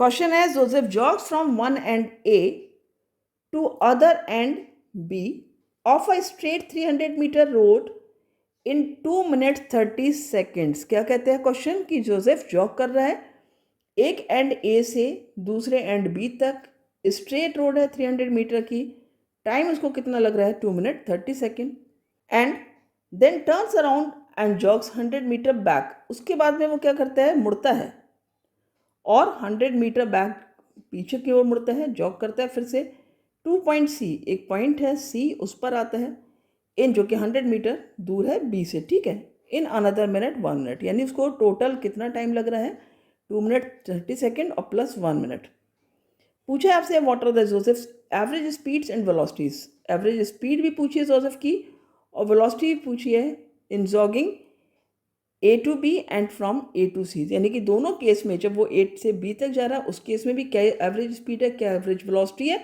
Question है Joseph jogs from one end A to other end B of a straight 300 metre road in 2 minutes 30 seconds. क्या कहते हैं question कि Joseph jog कर रहा है एक एंड ए से दूसरे एंड बी तक, स्ट्रेट रोड है 300 मीटर की, टाइम उसको कितना लग रहा है 2 minute 30 second, and then turns around and jogs 100 metre back. उसके बाद में वो क्या करता है, मुड़ता है और 100 मीटर बैक पीछे की ओर मुड़ता है, जॉग करता है फिर से 2 पॉइंट सी, एक पॉइंट है सी, उस पर आता है इन, जो कि 100 मीटर दूर है बी से, ठीक है, इन अनदर मिनट 1 मिनट, यानी उसको टोटल कितना टाइम लग रहा है 2 मिनट 30 सेकेंड और प्लस 1 मिनट। पूछा है आपसे what are the Joseph average speeds and velocities. Average speed भी पूछी है जोसेफ की और वेलोसिटी भी पूछी है in jogging A to B and from A to C, यानी कि दोनों केस में जब वो ए से बी तक जा रहा है उस केस में भी क्या एवरेज स्पीड है, क्या एवरेज वेलोसिटी है,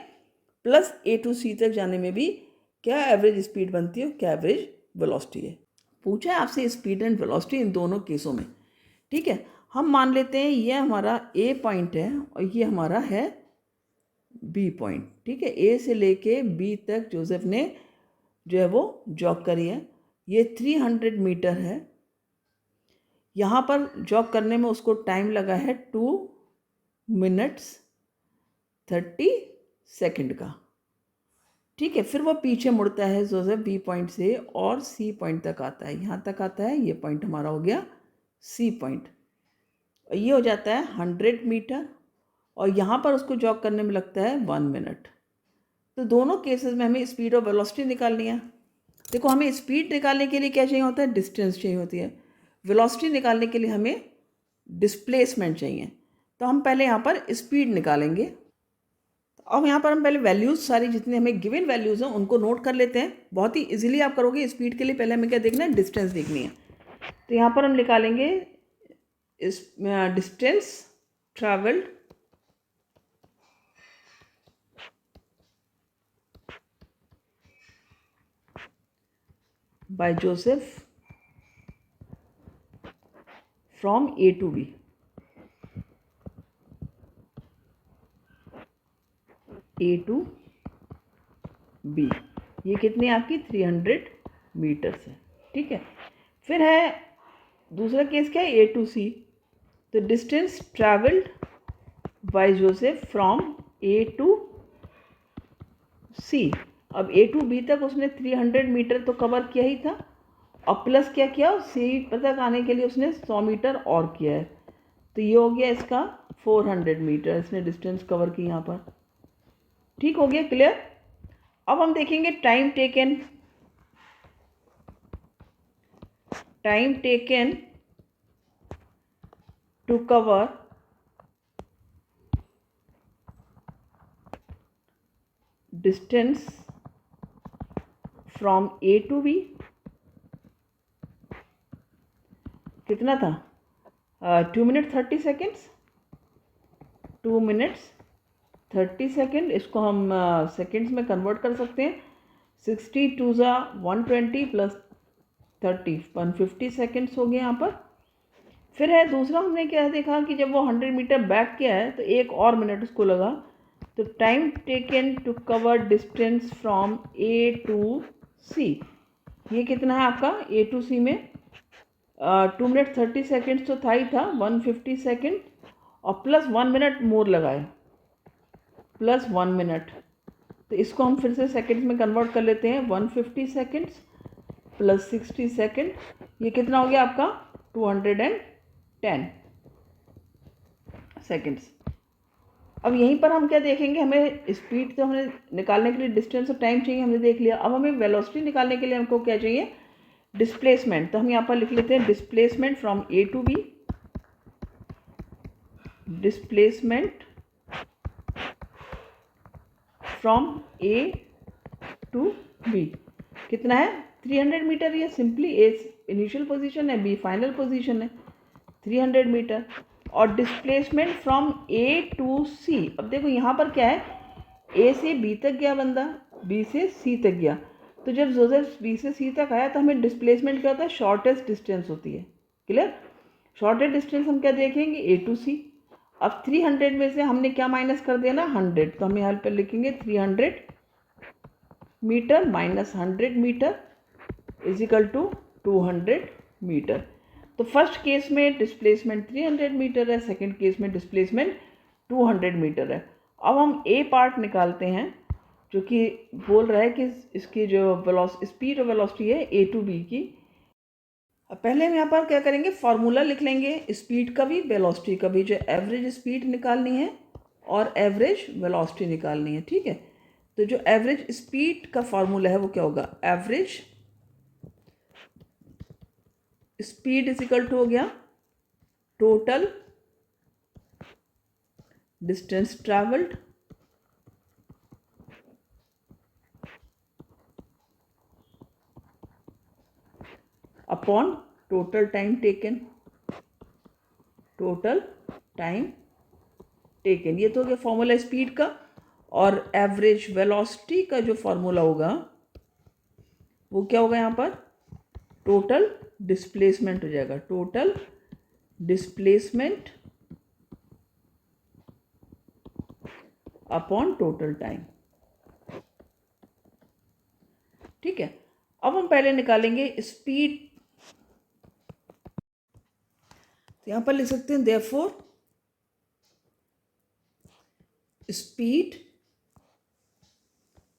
प्लस ए टू सी तक जाने में भी क्या एवरेज स्पीड बनती है, क्या एवरेज वेलोसिटी है। पूछा है आपसे स्पीड एंड वेलोसिटी इन दोनों केसों में, ठीक है। हम मान लेते हैं ये हमारा ए पॉइंट है और ये हमारा है बी पॉइंट, ठीक है। ए से लेके बी तक जोसेफ ने जो है वो जॉग करी है, ये 300 मीटर है। यहाँ पर जॉग करने में उसको टाइम लगा है 2 मिनट्स 30 सेकेंड का, ठीक है। फिर वो पीछे मुड़ता है जोसेफ बी पॉइंट से और सी पॉइंट तक आता है, यहाँ तक आता है, ये पॉइंट हमारा हो गया सी पॉइंट, और ये हो जाता है 100 मीटर और यहाँ पर उसको जॉग करने में लगता है 1 मिनट। तो दोनों केसेस में हमें स्पीड और वेलोसिटी निकालनी है। देखो हमें स्पीड निकालने के लिए क्या चाहिए होता है, डिस्टेंस चाहिए होती है। वेलोसिटी निकालने के लिए हमें डिस्प्लेसमेंट चाहिए। तो हम पहले यहाँ पर स्पीड निकालेंगे। तो अब यहाँ पर हम पहले वैल्यूज़ सारी जितनी हमें गिवन वैल्यूज़ हैं उनको नोट कर लेते हैं। बहुत ही इजीली आप करोगे। स्पीड के लिए पहले हमें क्या देखना है, डिस्टेंस देखनी है। तो यहाँ पर हम निकालेंगे इस distance travelled by Joseph from A to B. A to B ये कितनी आपकी 300 मीटर्स है, ठीक है। फिर है दूसरा केस क्या है, ए टू सी। तो distance travelled by Joseph from A to C. अब ए टू बी तक उसने 300 मीटर तो कवर किया ही था और प्लस क्या किया, सी तक आने के लिए उसने 100 मीटर और किया है। तो ये हो गया इसका 400 मीटर इसने डिस्टेंस कवर की यहाँ पर, ठीक हो गया, क्लियर। अब हम देखेंगे time taken to cover distance from A to B कितना था, 2 मिनट 30 सेकेंड्स, 2 मिनट्स 30 सेकेंड। इसको हम सेकेंड्स में कन्वर्ट कर सकते हैं। 60 2 ज़ा 120 प्लस 30 150 सेकेंड्स हो गए यहाँ पर। फिर है दूसरा, हमने क्या देखा कि जब वो 100 मीटर बैक किया है तो एक और मिनट उसको लगा। तो time taken to cover distance from A to C, ये कितना है आपका ए टू सी में 2 मिनट 30 सेकेंड्स तो था ही था, 150 सेकेंड और प्लस 1 मिनट मोर लगाए, प्लस 1 मिनट। तो इसको हम फिर से सेकेंड्स में कन्वर्ट कर लेते हैं। 150 सेकेंड्स प्लस 60 सेकेंड, ये कितना हो गया आपका 210 सेकेंड्स। अब यहीं पर हम क्या देखेंगे, हमें स्पीड तो हमें निकालने के लिए डिस्टेंस और टाइम चाहिए, हमने देख लिया। अब हमें वेलोसिटी निकालने के लिए हमको क्या चाहिए, डिस्प्लेसमेंट। तो हम यहाँ पर लिख लेते हैं displacement from A to B, displacement from A to B कितना है 300 मीटर। ये सिंपली ए इनिशियल पोजीशन है, बी फाइनल पोजीशन है, 300 मीटर। और displacement from A to C, अब देखो यहाँ पर क्या है, ए से बी तक गया बंदा, बी से सी तक गया। तो जब जोसेफ बी से सी तक आया तो हमें डिस्प्लेसमेंट क्या होता है, शॉर्टेस्ट डिस्टेंस होती है, क्लियर। शॉर्टेस्ट डिस्टेंस हम क्या देखेंगे, ए टू सी। अब 300 में से हमने क्या माइनस कर दिया ना 100, तो हम यहाँ पर लिखेंगे 300 metre minus 100 metre is equal to 200 metre. तो फर्स्ट केस में डिस्प्लेसमेंट 300 मीटर है, सेकंड केस में डिस्प्लेसमेंट 200 मीटर है। अब हम ए पार्ट निकालते हैं, जो कि बोल रहा है कि इसकी जो स्पीड और वेलोसिटी है ए टू बी की। अब पहले हम यहाँ पर क्या करेंगे, फार्मूला लिख लेंगे स्पीड का भी वेलोसिटी का भी, जो एवरेज स्पीड निकालनी है और एवरेज वेलोसिटी निकालनी है। ठीक है, तो जो एवरेज स्पीड का फार्मूला है वो क्या होगा, average speed is equal to हो गया total distance travelled upon total time taken. Total time taken, ये तो हो गया फॉर्मूला स्पीड का। और एवरेज वेलोसिटी का जो फॉर्मूला होगा वो क्या होगा, यहाँ पर टोटल डिस्प्लेसमेंट हो जाएगा, total displacement upon total time. ठीक है, अब हम पहले निकालेंगे स्पीड। तो यहां पर लिख सकते हैं therefore speed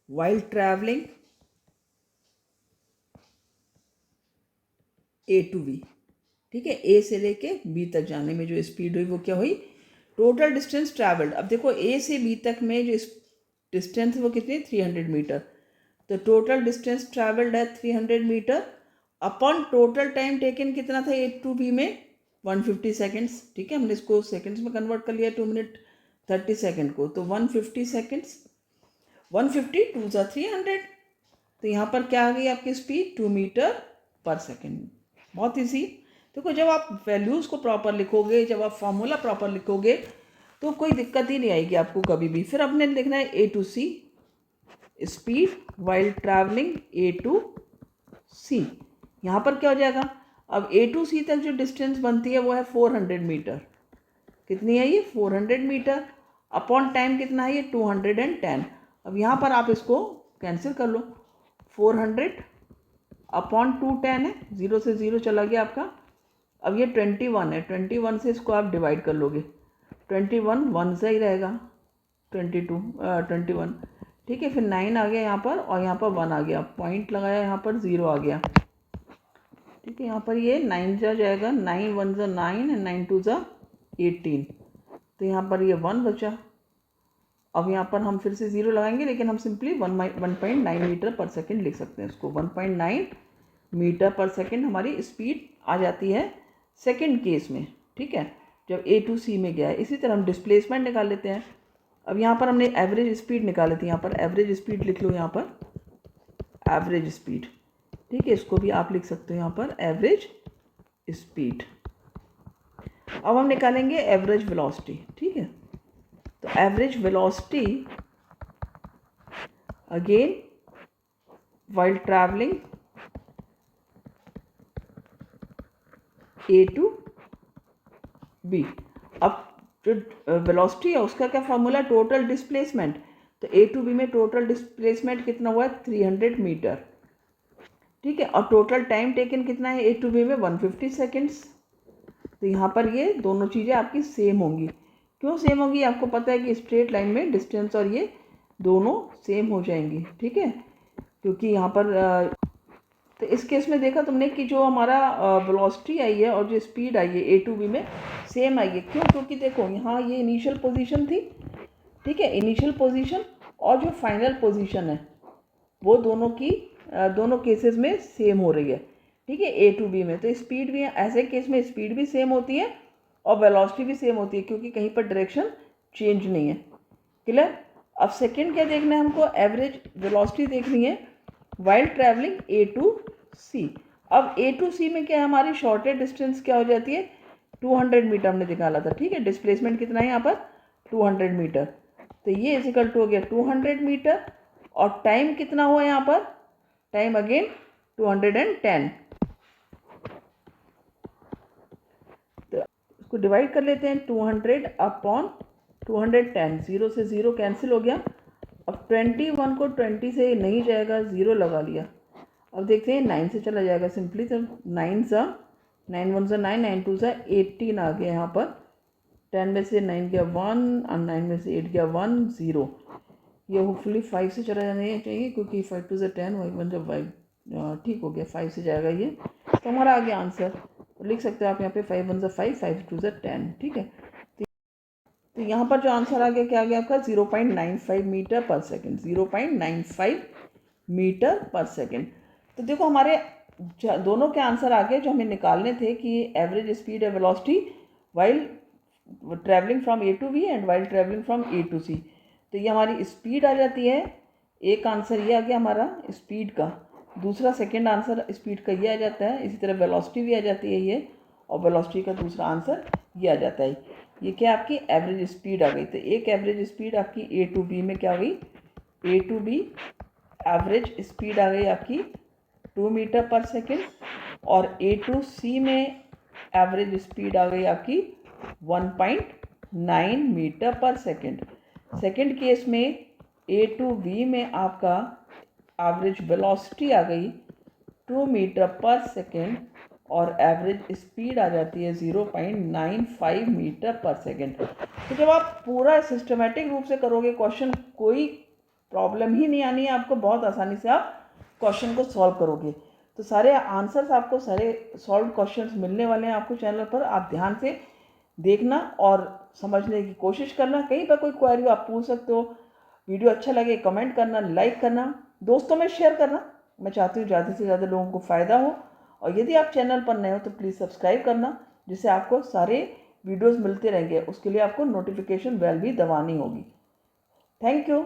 while traveling A to B. ठीक है, ए से लेके बी तक जाने में जो स्पीड हुई वो क्या हुई, टोटल डिस्टेंस ट्रैवल्ड। अब देखो ए से बी तक में जो डिस्टेंस है वो कितनी, 300 मीटर। तो टोटल डिस्टेंस ट्रैवल्ड है 300 metre upon total time taken कितना था ए टू बी में, 150 सेकेंड्स। ठीक है, हमने इसको सेकेंड्स में कन्वर्ट कर लिया, 2 मिनट 30 सेकेंड को, तो 150 सेकेंड्स, 150 2 ज़ा 300। तो यहाँ पर क्या आ गई आपकी स्पीड, 2 मीटर पर सेकेंड। बहुत ईजी। देखो जब आप वैल्यूज़ को प्रॉपर लिखोगे, जब आप फॉर्मूला प्रॉपर लिखोगे तो कोई दिक्कत ही नहीं आएगी आपको कभी भी। फिर अपने लिखना है A to C, speed while travelling A to C. यहाँ पर क्या हो जाएगा, अब ए टू सी तक जो डिस्टेंस बनती है वो है 400 मीटर। कितनी है ये, 400 मीटर अपॉन टाइम कितना है ये, 210। अब यहाँ पर आप इसको कैंसिल कर लो, 400 अपॉन 210 है, 0 से 0 चला गया आपका। अब ये 21 है, 21 से इसको आप डिवाइड कर लोगे, 21 1 से ही रहेगा, 21। ठीक है, फिर 9 आ गया यहाँ पर और यहाँ पर 1 आ गया, पॉइंट लगाया यहाँ पर 0 आ गया। ठीक है, यहाँ पर ये 9 जा जाएगा, 9 1 ज़ा 9 एंड 9 2 ज़ा 18। तो यहाँ पर ये 1 बचा। अब यहाँ पर हम फिर से 0 लगाएंगे, लेकिन हम सिंपली 1.9 मीटर पर सेकेंड लिख सकते हैं इसको। 1.9 मीटर पर सेकेंड हमारी स्पीड आ जाती है सेकेंड केस में। ठीक है, जब ए टू सी में गया है। इसी तरह हम डिस्प्लेसमेंट निकाल लेते हैं। अब यहाँ पर हमने एवरेज स्पीड निकाली थी, यहाँ पर एवरेज स्पीड लिख लो, यहाँ पर एवरेज स्पीड। ठीक है, इसको भी आप लिख सकते हो यहाँ पर एवरेज स्पीड। अब हम निकालेंगे एवरेज वेलोसिटी। ठीक है, तो average velocity again while traveling A to B. अब जो वेलोसिटी है उसका क्या फॉर्मूला, टोटल डिस्प्लेसमेंट। तो ए टू बी में टोटल डिस्प्लेसमेंट कितना हुआ है, 300 मीटर। ठीक है, और टोटल टाइम टेकन कितना है ए टू बी में, 150 सेकेंड्स। तो यहाँ पर ये दोनों चीज़ें आपकी सेम होंगी। क्यों सेम होगी, आपको पता है कि स्ट्रेट लाइन में डिस्टेंस और ये दोनों सेम हो जाएंगी। ठीक है, क्योंकि यहाँ पर तो इस केस में देखा तुमने कि जो हमारा वेलोसिटी आई है और जो स्पीड आई है ए टू बी में सेम आई है। क्यों, क्योंकि देखो यहाँ ये इनिशियल पोजीशन थी। ठीक है, इनिशियल पोजीशन और जो फाइनल पोजीशन है वो दोनों की दोनों केसेस में सेम हो रही है। ठीक है, ए टू बी में तो स्पीड भी, ऐसे केस में स्पीड भी सेम होती है और वेलोसिटी भी सेम होती है, क्योंकि कहीं पर डायरेक्शन चेंज नहीं है। क्लियर। अब सेकंड क्या देखना है हमको, एवरेज वेलोसिटी देखनी है while travelling A to C. अब ए टू सी में क्या है, हमारी शॉर्टेड डिस्टेंस क्या हो जाती है, 200 मीटर हमने निकाला था। ठीक है, डिस्प्लेसमेंट कितना है यहाँ पर, 200 मीटर। तो ये इजिकल टू हो गया 200 मीटर और टाइम कितना हुआ यहाँ पर, टाइम अगेन 210। तो इसको डिवाइड कर लेते हैं 200 अपॉन 210, 0 से 0 कैंसिल हो गया। अब 21 को 20 से नहीं जाएगा, 0 लगा लिया। अब देखते हैं 9 से चला जाएगा सिंपली, तो 9 सा 9 1 सा 9, 9 2 सा 18 आ गया यहाँ पर। 10 में से 9 गया 1 और 9 में से 8 गया 1, 0। ये होपफुली 5 से चला जाना चाहिए क्योंकि 5 2 से 10, 1 जब 5 ठीक हो गया, 5 से जाएगा ये, तो हमारा आ गया आंसर। तो लिख सकते हो आप यहाँ पे 5 1 से 5, 5 2 से 10, ठीक है। तो यहाँ पर जो आंसर आ गया, क्या आ गया आपका, 0.95 मीटर पर सेकेंड, 0.95 मीटर पर सेकेंड। तो देखो हमारे दोनों के आंसर आ गए जो हमें निकालने थे कि एवरेज स्पीड है velocity while travelling from A to B and while travelling from A to C. तो ये हमारी स्पीड आ जाती है, एक आंसर ये आ गया हमारा स्पीड का, दूसरा सेकंड आंसर स्पीड का ये आ जाता है। इसी तरह वेलोसिटी भी आ जाती है ये, और वेलोसिटी का दूसरा आंसर ये आ जाता है। ये क्या आपकी एवरेज स्पीड आ गई। तो एक एवरेज स्पीड आपकी ए टू बी में क्या हो गई, ए टू बी एवरेज स्पीड आ गई आपकी 2 मीटर पर सेकेंड, और ए टू सी में एवरेज स्पीड आ गई आपकी 1.9 मीटर पर सेकेंड। सेकेंड केस में ए टू बी में आपका एवरेज वेलोसिटी आ गई 2 मीटर पर सेकेंड, और एवरेज स्पीड आ जाती है 0.95 मीटर पर सेकेंड। तो जब आप पूरा सिस्टमेटिक रूप से करोगे क्वेश्चन, कोई प्रॉब्लम ही नहीं आनी है आपको, बहुत आसानी से आप क्वेश्चन को सॉल्व करोगे। तो सारे आंसर्स आपको, सारे सॉल्व क्वेश्चंस मिलने वाले हैं आपको चैनल पर। आप ध्यान से देखना और समझने की कोशिश करना। कहीं पर कोई क्वेरी आप पूछ सकते हो। वीडियो अच्छा लगे कमेंट करना, लाइक करना, दोस्तों में शेयर करना। मैं चाहती हूँ ज़्यादा से ज़्यादा लोगों को फ़ायदा हो। और यदि आप चैनल पर नए हो तो प्लीज़ सब्सक्राइब करना, जिससे आपको सारे वीडियोस मिलते रहेंगे। उसके लिए आपको नोटिफिकेशन बेल भी दबानी होगी। Thank you.